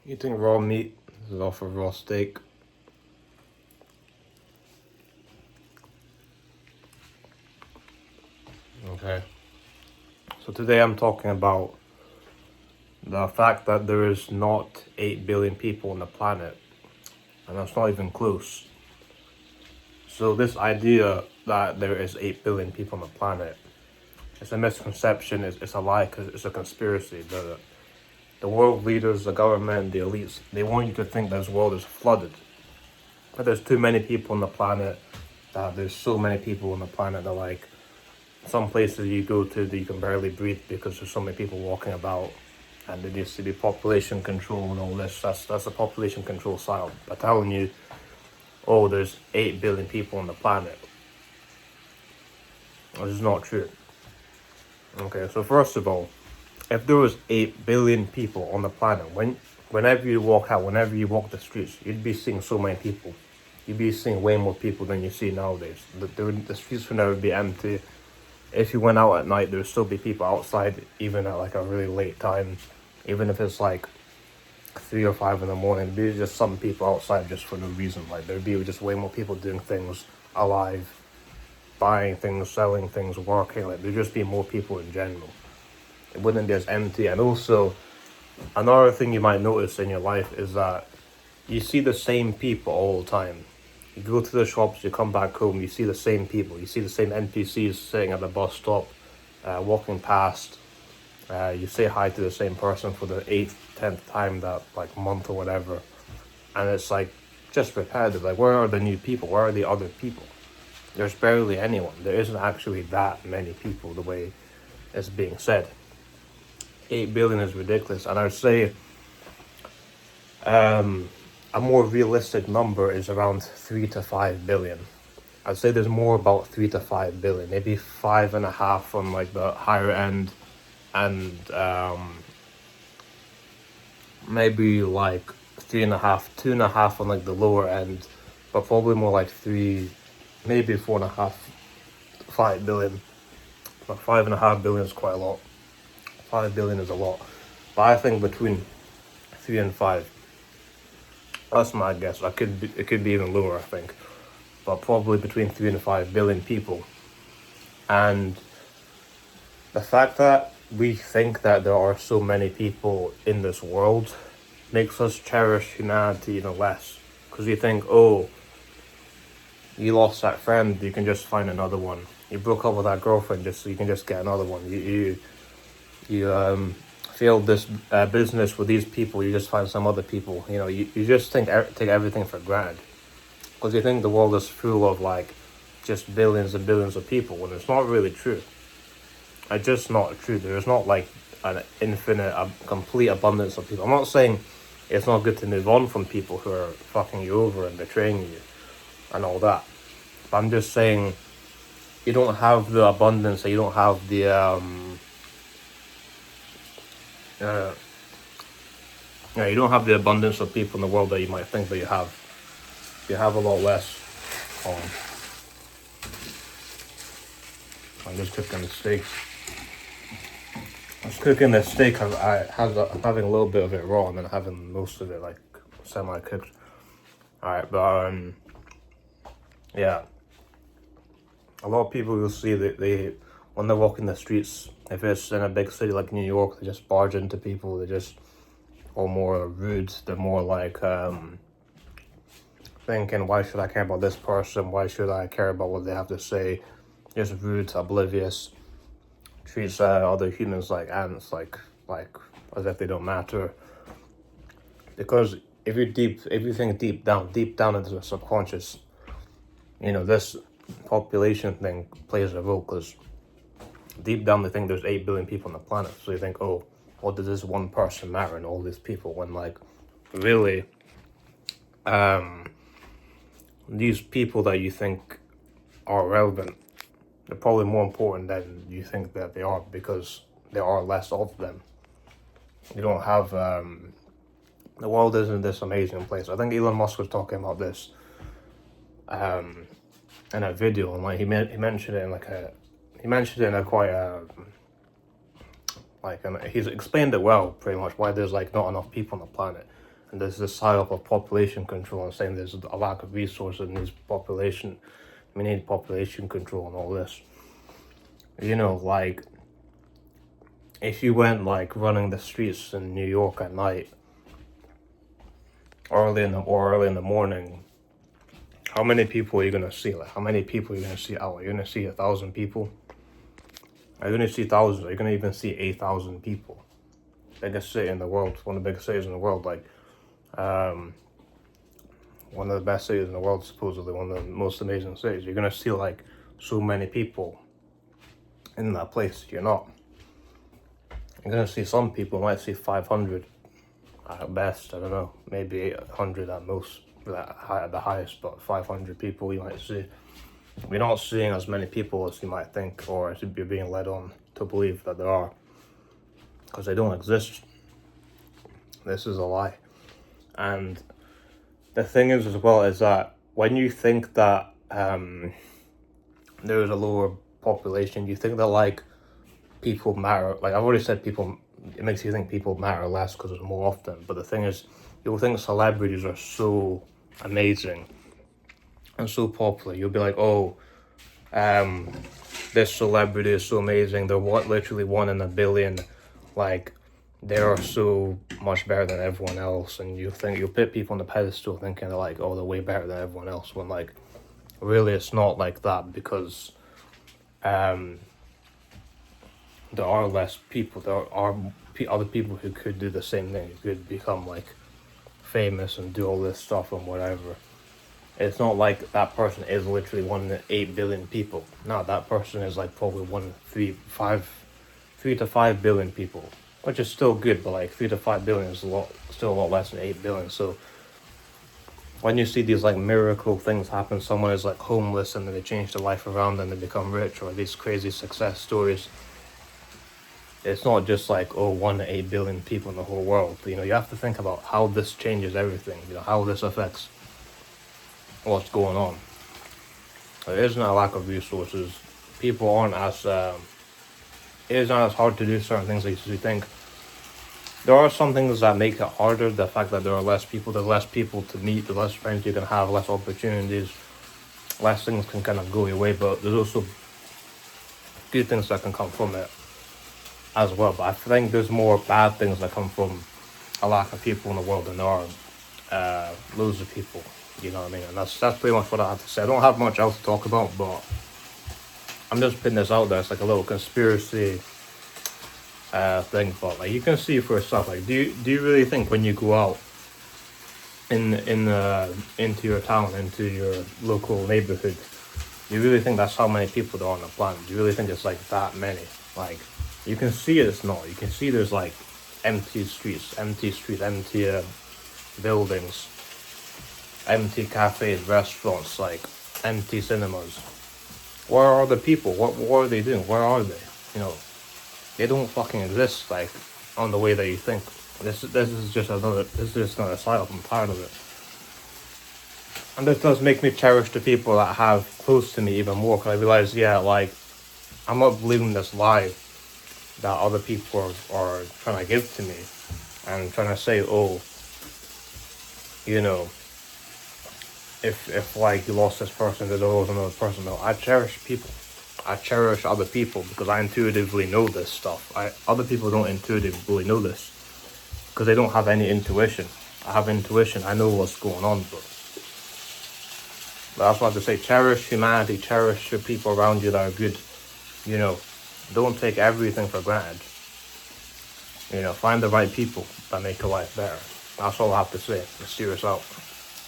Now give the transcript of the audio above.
Eating raw meat is off of raw steak. Okay. So today I'm talking about the fact that there is not 8 billion people on the planet. And that's not even close. So this idea that there is 8 billion people on the planet, it's a misconception, it's a lie, because it's a conspiracy. The world leaders, the government, the elites, they want you to think this world is flooded. That there's too many people on the planet, that there's so many people on the planet that like some places you go to that you can barely breathe because there's so many people walking about, and there needs to be population control and all this. That's a population control style. By telling you, oh, there's 8 billion people on the planet. This is not true. Okay, so first of all, if there was 8 billion people on the planet, whenever you walk out, whenever you walk the streets, you'd be seeing so many people. You'd be seeing way more people than you see nowadays. The streets would never be empty. If you went out at night, there would still be people outside, even at like a really late time. Even if it's like 3 or 5 in the morning, there'd be just some people outside just for no reason. Like there'd be just way more people doing things alive, buying things, selling things, working. Like there'd just be more people in general. It wouldn't be as empty. And also, another thing you might notice in your life is that you see the same people all the time. You go to the shops, you come back home, you see the same people. You see the same NPCs sitting at the bus stop, walking past. You say hi to the same person for the 8th, 10th time that like month or whatever. And it's like just repetitive. Like, where are the new people? Where are the other people? There's barely anyone. There isn't actually that many people the way it's being said. 8 billion is ridiculous. And I'd say a more realistic number is around 3 to 5 billion. I'd say there's more about 3 to 5 billion, maybe 5.5 on like the higher end, and maybe like 3.5, 2.5 on like the lower end, but probably more like 3, maybe 4.5, 5 billion. But 5.5 billion is quite a lot. 5 billion is a lot. But I think between 3 and 5. That's my guess. It could be even lower, I think. But probably between 3 and 5 billion people. And the fact that we think that there are so many people in this world makes us cherish humanity even less. Because we think, oh, you lost that friend, you can just find another one. You broke up with that girlfriend, you can just get another one. You failed this business with these people, you just find some other people. You know, you just take everything for granted. Because you think the world is full of like just billions and billions of people, when it's not really true. It's just not true. There's not like an infinite, complete abundance of people. I'm not saying it's not good to move on from people who are fucking you over and betraying you and all that. But I'm just saying you don't have the abundance, and you don't have the you don't have the abundance of people in the world that you might think that you have. You have a lot less. I'm just cooking the steak. I was cooking the steak. I'm having a little bit of it raw, and then having most of it like semi-cooked. Alright, but yeah. A lot of people you'll see that they when they're walking the streets, if it's in a big city like New York, they just barge into people. They just are more rude. They're more like thinking, why should I care about this person? Why should I care about what they have to say? Just rude, oblivious. Treats other humans like ants, like as if they don't matter. Because if you think deep down into the subconscious, you know, this population thing plays a role. Because deep down they think there's 8 billion people on the planet, so you think, oh, what does this one person matter in all these people? When like really these people that you think are relevant, they're probably more important than you think that they are, because there are less of them. You don't have the world isn't this amazing place. I think Elon Musk was talking about this in a video, and like he mentioned it in a quite he's explained it well, pretty much, why there's like not enough people on the planet. And there's this cycle of population control and saying there's a lack of resources and we need population control and all this. You know, like, if you went like running the streets in New York at night, early in the morning, how many people are you gonna see? Like, how many people are you gonna see out? Are you gonna see 1,000 people? Are you gonna see thousands? Are you gonna even see 8,000 people? Biggest city in the world, one of the biggest cities in the world, like, one of the best cities in the world, supposedly one of the most amazing cities. You're gonna see like so many people in that place. You're not. You're gonna see some people, might see 500 at best. I don't know, maybe 800 at most, at the highest, but 500 people you might see. We're not seeing as many people as you might think, or as you're being led on to believe that there are, because they don't exist. This is a lie. And the thing is as well is that when you think that there is a lower population, you think that like people matter. Like I've already said, it makes you think people matter less because it's more often. But the thing is, you'll think celebrities are so amazing and so popular. You'll be like, oh, this celebrity is so amazing. They're literally 1 in a billion. Like, they are so much better than everyone else. And you'll put people on the pedestal thinking they're like, oh, they're way better than everyone else. When like, really it's not like that, because there are less people. There are other people who could do the same thing. Who could become like famous and do all this stuff and whatever. It's not like that person is literally 1 in 8 billion people. No, that person is like probably 3 to 5 billion people, which is still good, but like 3 to 5 billion is still a lot less than 8 billion. So when you see these like miracle things happen, someone is like homeless and then they change their life around and they become rich, or these crazy success stories, it's not just like, oh, 1 to 8 billion people in the whole world. You know, you have to think about how this changes everything, you know, how this affects what's going on. There isn't a lack of resources. People aren't as, it is not as hard to do certain things as you think. There are some things that make it harder. The fact that there are less people, there's less people to meet, the less friends you can have, less opportunities, less things can kind of go your way, but there's also good things that can come from it as well. But I think there's more bad things that come from a lack of people in the world than there are loads of people. You know what I mean? And that's pretty much what I have to say. I don't have much else to talk about, but I'm just putting this out there. It's like a little conspiracy thing, but like you can see for yourself. Like, do you really think when you go out into your town, into your local neighborhood, do you really think that's how many people there are on the planet? Do you really think it's like that many? Like, you can see it's not. You can see there's like empty streets, empty buildings, empty cafes, restaurants, like empty cinemas. Where are the people? What are they doing? Where are they? You know, they don't fucking exist like on the way that you think. This is just another cycle. I'm tired of it. And this does make me cherish the people that have close to me even more, because I realize, yeah, like, I'm not believing this lie that other people are trying to give to me and trying to say, oh, you know, if like you lost this person, there's always another person. No, I cherish people. I cherish other people because I intuitively know this stuff. Other people don't intuitively know this because they don't have any intuition. I have intuition. I know what's going on, but that's what I have to say. Cherish humanity. Cherish the people around you that are good. You know, don't take everything for granted. You know, find the right people that make your life better. That's all I have to say. Mysterious out.